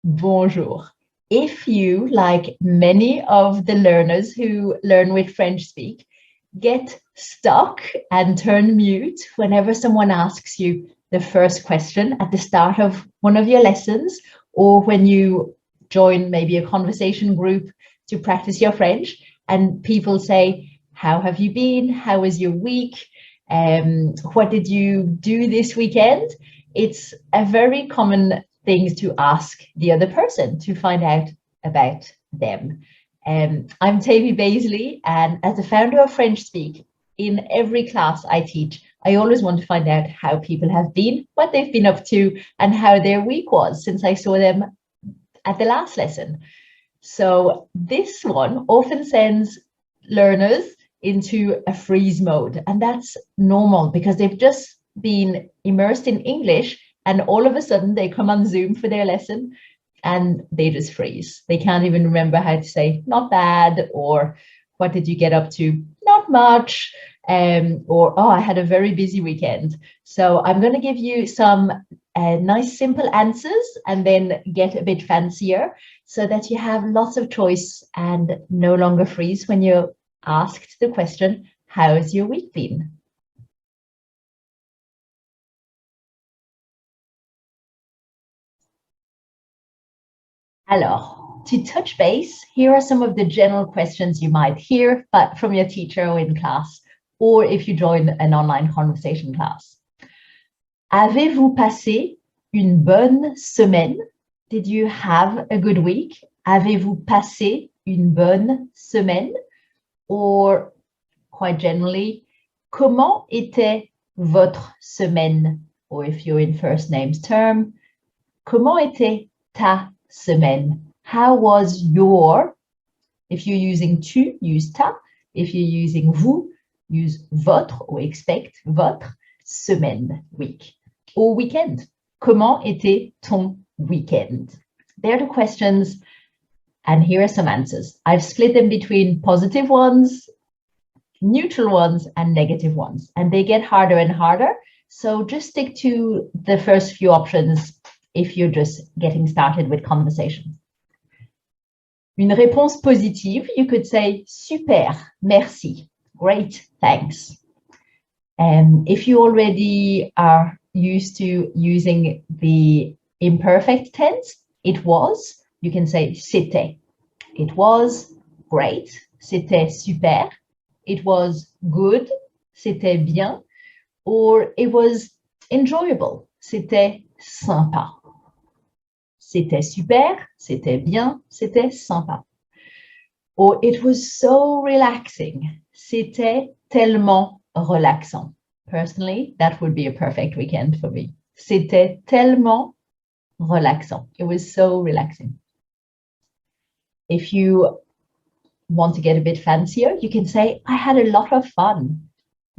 bonjour. If you, like many of the learners who learn with French speak, get stuck and turn mute whenever someone asks you the first question at the start of one of your lessons, or when you join maybe a conversation group to practice your French, and people say, how have you been? How was your week? What did you do this weekend? It's a very common thing to ask the other person to find out about them. I'm Devy Baisley, and as the founder of French Speak, in every class I teach, I always want to find out how people have been, what they've been up to, and how their week was since I saw them at the last lesson. So this one often sends learners into a freeze mode, and that's normal because they've just been immersed in English and all of a sudden they come on Zoom for their lesson and they just freeze. They can't even remember how to say not bad, or what did you get up to? Not much. Or, oh, I had a very busy weekend. So I'm going to give you some nice, simple answers and then get a bit fancier so that you have lots of choice and no longer freeze when you're asked the question, how's your week been? Alors, to touch base, here are some of the general questions you might hear but from your teacher or in class, or if you join an online conversation class. Avez-vous passé une bonne semaine? Did you have a good week? Avez-vous passé une bonne semaine? Or quite generally, comment était votre semaine? Or if you're in first names term, comment était ta semaine? How was your? If you're using tu, use ta. If you're using vous, use votre or expect votre semaine, week. Or weekend. Comment était ton weekend? They're the questions, and here are some answers. I've split them between positive ones, neutral ones, and negative ones, and they get harder and harder. So just stick to the first few options if you're just getting started with conversation. Une réponse positive, you could say super, merci, great, thanks. And if you already are used to using the imperfect tense, it was, you can say c'était. It was great, c'était super. It was good, c'était bien. Or it was enjoyable, c'était sympa. C'était super, c'était bien, c'était sympa. Or it was so relaxing, c'était tellement relaxant. Personally, that would be a perfect weekend for me. C'était tellement relaxant. It was so relaxing. If you want to get a bit fancier, you can say, I had a lot of fun.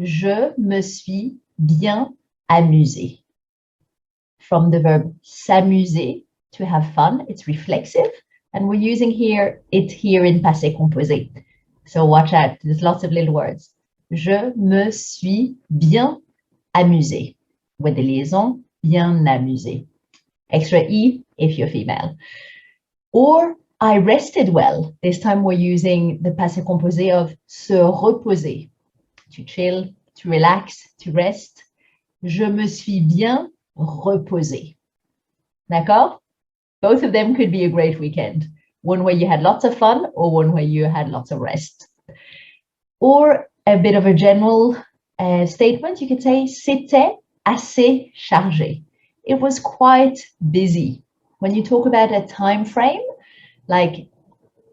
Je me suis bien amusé. From the verb s'amuser, to have fun, it's reflexive, and we're using it here in passé composé. So watch out, there's lots of little words. Je me suis bien amusé. With the liaison, bien amusé. Extra E if you're female. Or I rested well. This time we're using the passé composé of se reposer. To chill, to relax, to rest. Je me suis bien reposé. D'accord? Both of them could be a great weekend. One where you had lots of fun or one where you had lots of rest. Or a bit of a general statement, you could say c'était assez chargé. It was quite busy. When you talk about a time frame, like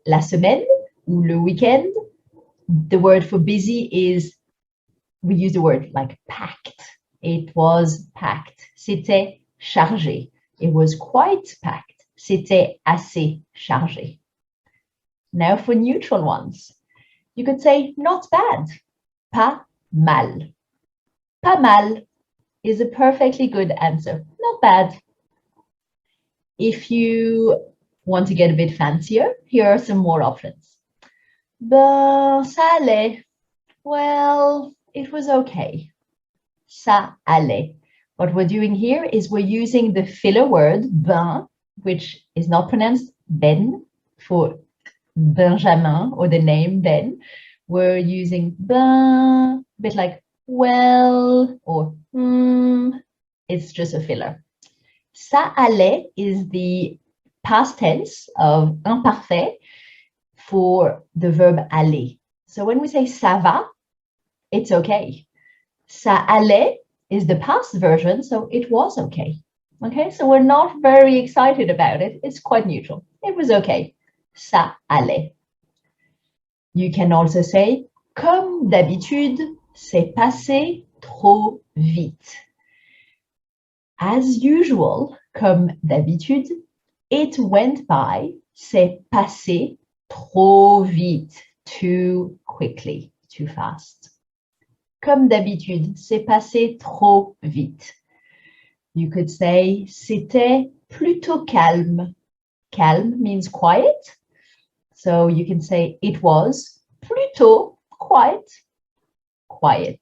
la semaine ou le weekend, the word for busy is, we use the word like packed. It was packed. C'était chargé. It was quite packed. C'était assez chargé. Now for neutral ones, you could say not bad, pas mal. Pas mal is a perfectly good answer, not bad. If you want to get a bit fancier, here are some more options. Ben, ça allait. Well, it was okay. Ça allait. What we're doing here is we're using the filler word ben which is not pronounced Ben for Benjamin or the name Ben. We're using ben, a bit like well or it's just a filler. Ça allait is the past tense of imparfait for the verb aller. So when we say ça va, it's okay. Ça allait is the past version, so it was okay. Okay, so we're not very excited about it. It's quite neutral. It was okay. Ça allait. You can also say, comme d'habitude, c'est passé trop vite. As usual, comme d'habitude, it went by, c'est passé trop vite, too quickly, too fast. Comme d'habitude, c'est passé trop vite. You could say, c'était plutôt calme. Calme means quiet. So you can say, it was plutôt quite quiet.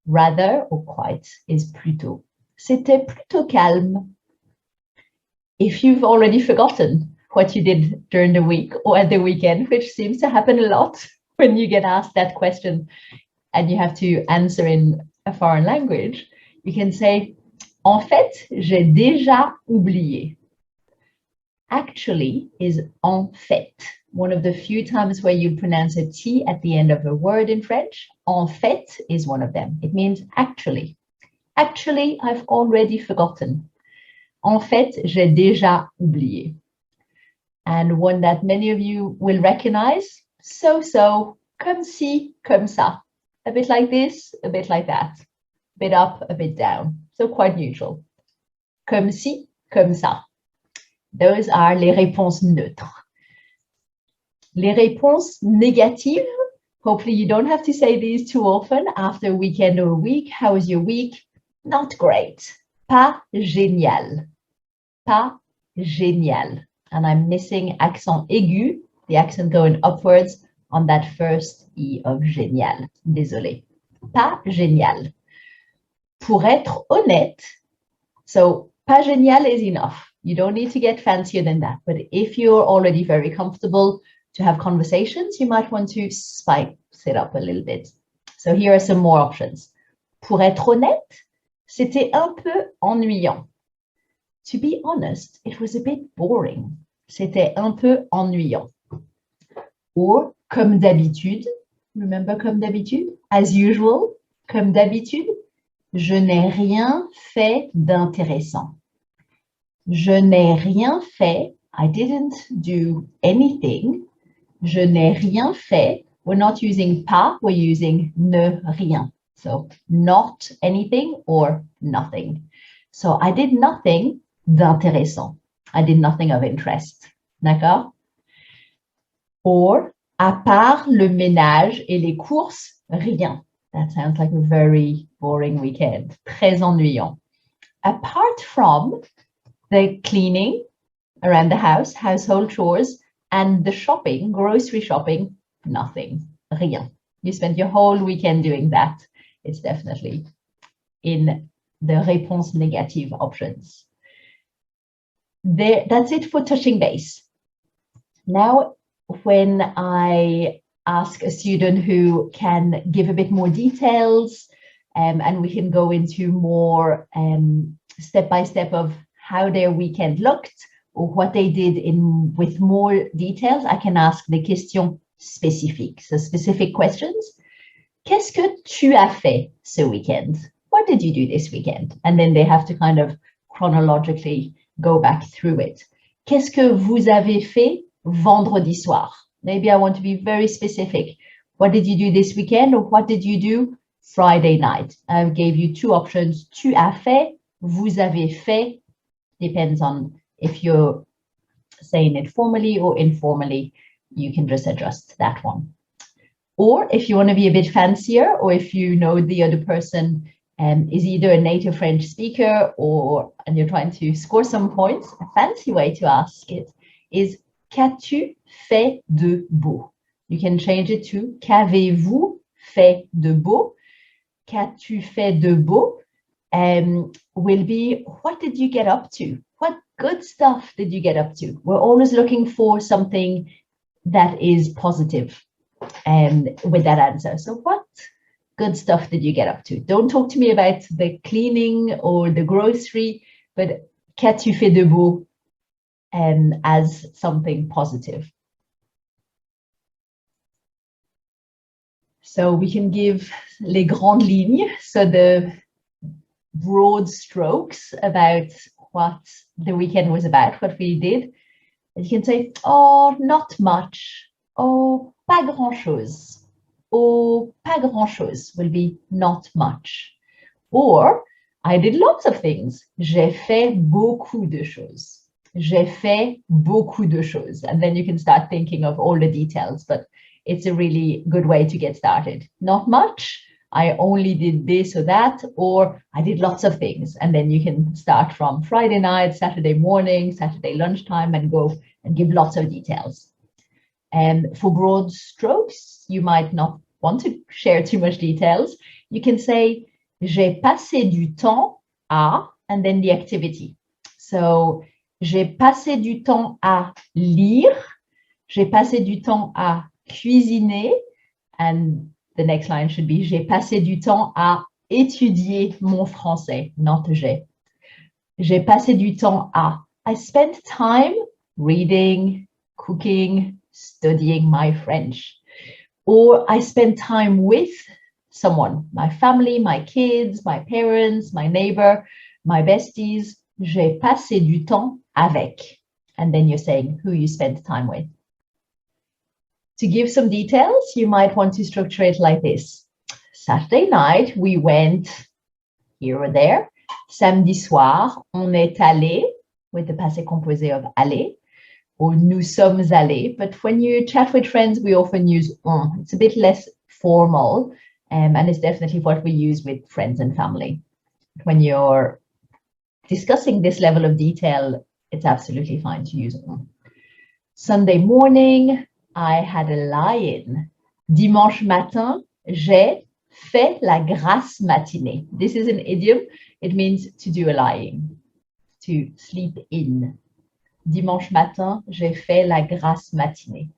Rather or quite is plutôt. C'était plutôt calme. If you've already forgotten what you did during the week or at the weekend, which seems to happen a lot when you get asked that question and you have to answer in a foreign language, you can say, en fait, j'ai déjà oublié. Actually is en fait. One of the few times where you pronounce a T at the end of a word in French. En fait is one of them. It means actually. Actually, I've already forgotten. En fait, j'ai déjà oublié. And one that many of you will recognize, so, comme ci, comme ça. A bit like this, a bit like that. A bit up, a bit down. So quite neutral. Comme ci, comme ça. Those are les réponses neutres. Les réponses négatives, hopefully you don't have to say these too often after a weekend or a week. How was your week? Not great. Pas génial. Pas génial. And I'm missing accent aigu, the accent going upwards on that first E of génial. Désolé. Pas génial. Pour être honnête, so pas génial is enough. You don't need to get fancier than that. But if you're already very comfortable to have conversations, you might want to spice it up a little bit. So here are some more options. Pour être honnête, c'était un peu ennuyant. To be honest, it was a bit boring. C'était un peu ennuyant. Or, comme d'habitude, remember comme d'habitude, as usual, comme d'habitude, je n'ai rien fait d'intéressant. Je n'ai rien fait. I didn't do anything. Je n'ai rien fait. We're not using pas, we're using ne rien. So not anything or nothing. So I did nothing d'intéressant. I did nothing of interest. D'accord? Or, à part le ménage et les courses, rien. That sounds like a very boring weekend. Très ennuyant. Apart from the cleaning around the house, household chores, and the shopping, grocery shopping, nothing, rien. You spent your whole weekend doing that. It's definitely in the réponse négative options. That's it for touching base. Now, when I ask a student who can give a bit more details, and we can go into more step-by-step of how their weekend looked or what they did with more details, I can ask the questions spécifiques, so specific questions. Qu'est-ce que tu as fait ce weekend? What did you do this weekend? And then they have to kind of chronologically go back through it. Qu'est-ce que vous avez fait vendredi soir? Maybe I want to be very specific. What did you do this weekend, or what did you do Friday night? I gave you two options. Tu as fait, vous avez fait. Depends on if you're saying it formally or informally. You can just adjust that one. Or if you want to be a bit fancier, or if you know the other person is either a native French speaker and you're trying to score some points, a fancy way to ask it is qu'as-tu fait de beau? You can change it to qu'avez-vous fait de beau? Qu'as-tu fait de beau will be what did you get up to? What good stuff did you get up to? We're always looking for something that is positive with that answer. So what good stuff did you get up to? Don't talk to me about the cleaning or the grocery, but qu'as-tu fait de beau as something positive. So we can give les grandes lignes, so the broad strokes about what the weekend was about, what we did. And you can say, oh, not much. Oh, pas grand-chose. Oh, pas grand-chose will be not much. Or, I did lots of things. J'ai fait beaucoup de choses. J'ai fait beaucoup de choses. And then you can start thinking of all the details, but it's a really good way to get started. Not much. I only did this or that, or I did lots of things. And then you can start from Friday night, Saturday morning, Saturday lunchtime, and go and give lots of details. And for broad strokes, you might not want to share too much details. You can say, j'ai passé du temps à, and then the activity. So, j'ai passé du temps à lire. J'ai passé du temps à cuisiner. And the next line should be, j'ai passé du temps à étudier mon français, not j'ai. J'ai passé du temps à, I spent time reading, cooking, studying my French. Or I spent time with someone, my family, my kids, my parents, my neighbor, my besties. J'ai passé du temps avec. And then you're saying who you spent time with. To give some details, you might want to structure it like this. Saturday night, we went here or there. Samedi soir, on est allé, with the passé composé of aller, or nous sommes allés. But when you chat with friends, we often use on. It's a bit less formal, and it's definitely what we use with friends and family. When you're discussing this level of detail, it's absolutely fine to use on. Sunday morning, I had a lie-in. Dimanche matin, j'ai fait la grasse matinée. This is an idiom. It means to do a lie-in, to sleep in. Dimanche matin, j'ai fait la grasse matinée.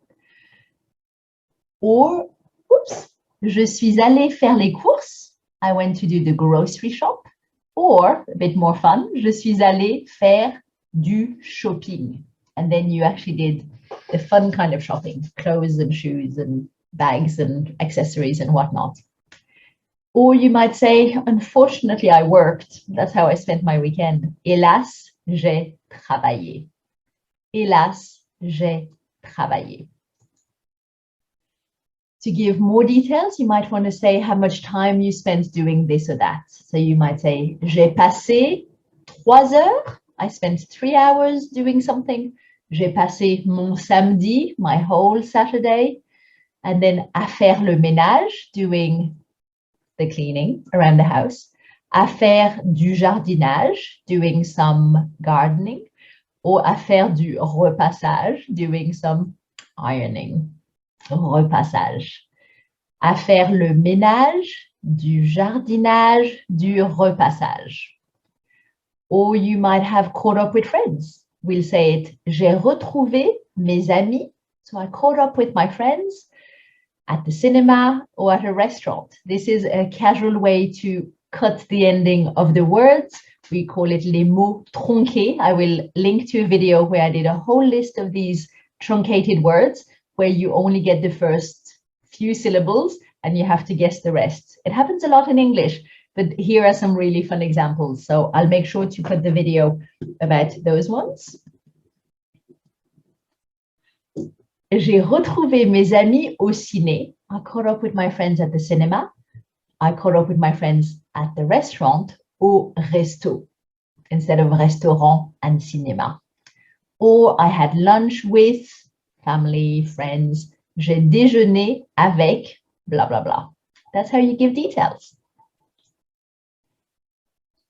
Or, oops, je suis allée faire les courses. I went to do the grocery shop. Or, a bit more fun, je suis allée faire du shopping. And then you actually did the fun kind of shopping, clothes and shoes and bags and accessories and whatnot. Or you might say, unfortunately, I worked. That's how I spent my weekend. Hélas, j'ai travaillé. Hélas, j'ai travaillé. To give more details, you might want to say how much time you spent doing this or that. So you might say, j'ai passé 3 heures. I spent 3 hours doing something. J'ai passé mon samedi, my whole Saturday. And then à faire le ménage, doing the cleaning around the house. À faire du jardinage, doing some gardening. Or à faire du repassage, doing some ironing. Repassage. À faire le ménage, du jardinage, du repassage. Or you might have caught up with friends. We'll say it, j'ai retrouvé mes amis. So I caught up with my friends at the cinema or at a restaurant. This is a casual way to cut the ending of the words. We call it les mots tronqués. I will link to a video where I did a whole list of these truncated words where you only get the first few syllables and you have to guess the rest. It happens a lot in English, but here are some really fun examples. So I'll make sure to put the video about those ones. J'ai retrouvé mes amis au ciné. I caught up with my friends at the cinema. I caught up with my friends at the restaurant, au resto, instead of restaurant and cinéma. Or I had lunch with family, friends. J'ai déjeuné avec, blah, blah, blah. That's how you give details.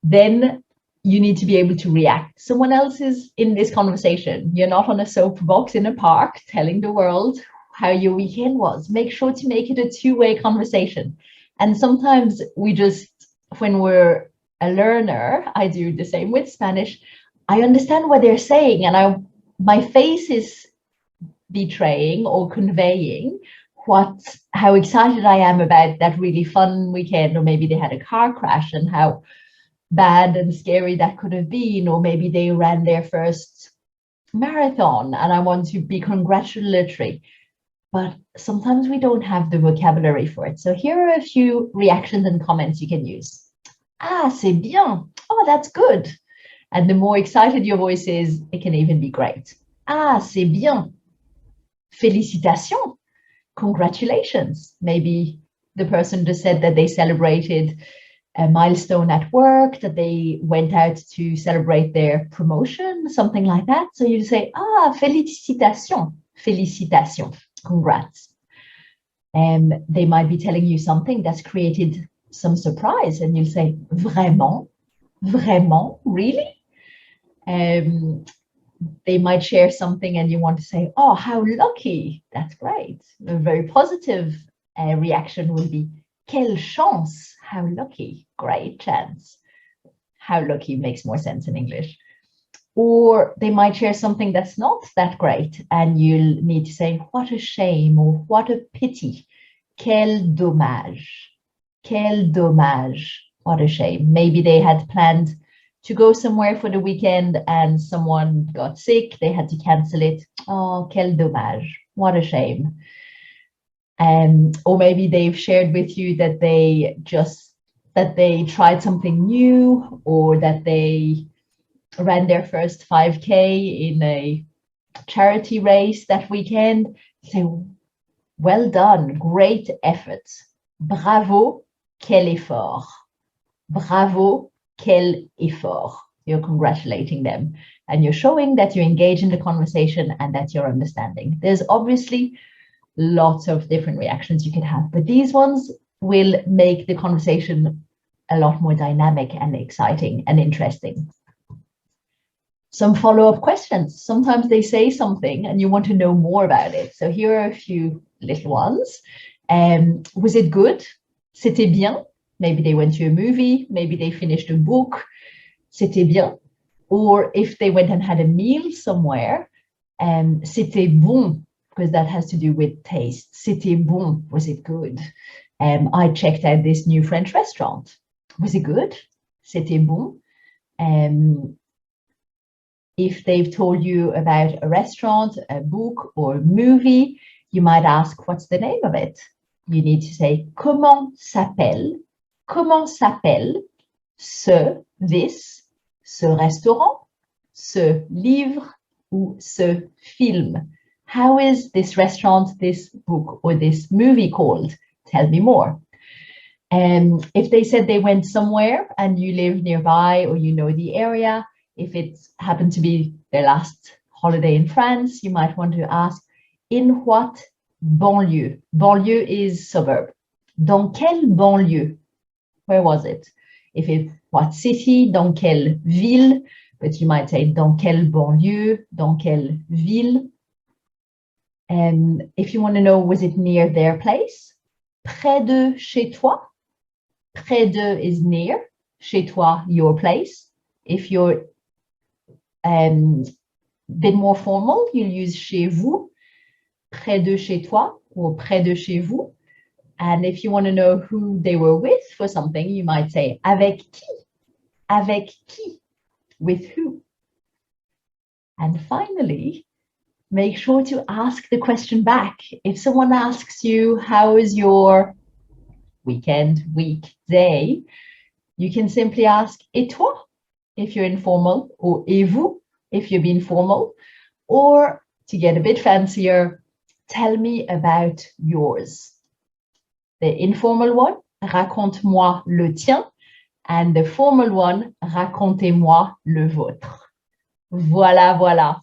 Then you need to be able to react. Someone else is in this conversation. You're not on a soapbox in a park telling the world how your weekend was. Make sure to make it a two-way conversation. And sometimes we just, when we're a learner, I do the same with Spanish. I understand what they're saying, and my face is betraying or conveying how excited I am about that really fun weekend, or maybe they had a car crash and how bad and scary that could have been, or maybe they ran their first marathon and I want to be congratulatory. But sometimes we don't have the vocabulary for it. So here are a few reactions and comments you can use. Ah, c'est bien. Oh, that's good. And the more excited your voice is, it can even be great. Ah, c'est bien. Félicitations. Congratulations. Maybe the person just said that they celebrated a milestone at work, that they went out to celebrate their promotion, something like that. So you say, ah, félicitations. Félicitations. Congrats. They might be telling you something that's created some surprise, and you'll say, vraiment? Vraiment? Really? They might share something and you want to say, oh, how lucky. That's great. A very positive reaction would be, quelle chance. How lucky. Great chance. How lucky makes more sense in English. Or they might share something that's not that great, and you'll need to say, what a shame, or what a pity. Quel dommage. Quel dommage. What a shame. Maybe they had planned to go somewhere for the weekend and someone got sick. They had to cancel it. Oh, quel dommage. What a shame. Or maybe they've shared with you that they tried something new, or that they ran their first 5K in a charity race that weekend. So, well done, great effort. Bravo, quel effort. Bravo, quel effort. You're congratulating them, and you're showing that you engage in the conversation and that you're understanding. There's obviously lots of different reactions you could have, but these ones will make the conversation a lot more dynamic and exciting and interesting. Some follow-up questions. Sometimes they say something and you want to know more about it. So here are a few little ones. Was it good? C'était bien. Maybe they went to a movie. Maybe they finished a book. C'était bien. Or if they went and had a meal somewhere, c'était bon, because that has to do with taste. C'était bon. Was it good? I checked out this new French restaurant. Was it good? C'était bon. If they've told you about a restaurant, a book, or a movie, you might ask, what's the name of it? You need to say, comment s'appelle this, ce restaurant, ce livre, ou ce film? How is this restaurant, this book, or this movie called? Tell me more. If they said they went somewhere and you live nearby or you know the area, if it happened to be their last holiday in France, you might want to ask, in what banlieue? Banlieue is suburb. Dans quelle banlieue? Where was it? If it's what city, dans quelle ville? But you might say, dans quelle banlieue? Dans quelle ville? And if you want to know, was it near their place? Près de chez toi? Près de is near. Chez toi, your place. If you're bit more formal, you'll use chez vous, près de chez toi, or près de chez vous. And if you want to know who they were with for something, you might say avec qui? Avec qui? With who? And finally, make sure to ask the question back. If someone asks you, how is your weekend, week, day? You can simply ask, et toi? If you're informal, or et vous? If you're being formal, or to get a bit fancier, tell me about yours. The informal one, raconte-moi le tien, and the formal one, racontez-moi le vôtre. Voilà, voilà.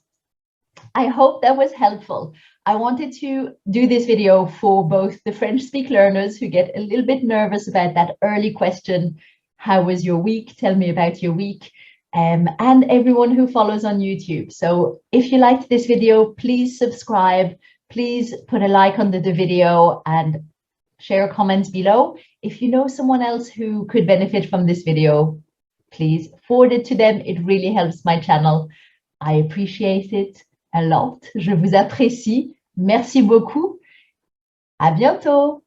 I hope that was helpful. I wanted to do this video for both the French speak learners who get a little bit nervous about that early question, how was your week? Tell me about your week. And everyone who follows on YouTube. So if you liked this video, please subscribe, please put a like under the video and share comments below. If you know someone else who could benefit from this video, please forward it to them. It really helps my channel. I appreciate it a lot. Je vous apprécie. Merci beaucoup. À bientôt.